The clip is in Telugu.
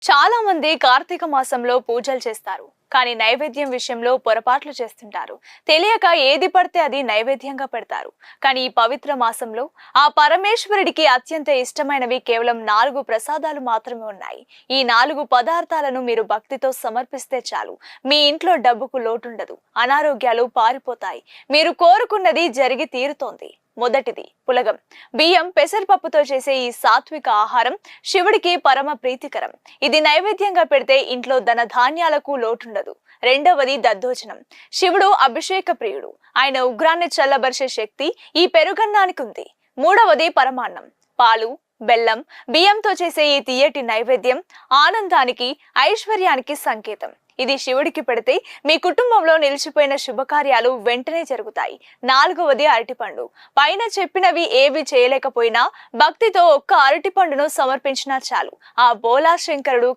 చాలా మంది కార్తీక మాసంలో పూజలు చేస్తారు. కానీ నైవేద్యం విషయంలో పొరపాట్లు చేస్తుంటారు. తెలియక ఏది పడితే అది నైవేద్యంగా పెడతారు. కానీ ఈ పవిత్ర మాసంలో ఆ పరమేశ్వరుడికి అత్యంత ఇష్టమైనవి కేవలం 4 ప్రసాదాలు మాత్రమే ఉన్నాయి. ఈ 4 పదార్థాలను మీరు భక్తితో సమర్పిస్తే చాలు. మీ ఇంట్లో డబ్బుకు లోటుండదు. అనారోగ్యాలు పారిపోతాయి. మీరు కోరుకున్నది జరిగి తీరుతోంది. మొదటిది పులగం. బియ్యం పెసరపప్పుతో చేసే ఈ సాత్విక ఆహారం శివుడికి పరమ ప్రీతికరం. ఇది నైవేద్యంగా పెడితే ఇంట్లో ధన ధాన్యాలకు లోటుండదు. రెండవది దద్దోజనం. శివుడు అభిషేక ప్రియుడు. ఆయన ఉగ్రాన్ని చల్లబరిచే శక్తి ఈ పెరుగన్నానికి ఉంది. మూడవది పరమాన్నం. పాలు, బెల్లం, బియ్యంతో చేసే ఈ తీయటి నైవేద్యం ఆనందానికి, ఐశ్వర్యానికి సంకేతం. ఇది శివుడికి పెడితే మీ కుటుంబంలో నిలిచిపోయిన శుభకార్యాలు వెంటనే జరుగుతాయి. నాలుగవది అరటిపండు. పైన చెప్పినవి ఏవి చేయలేకపోయినా భక్తితో ఒక్క అరటిపండును సమర్పించినా చాలు. ఆ బోలా శంకరుడు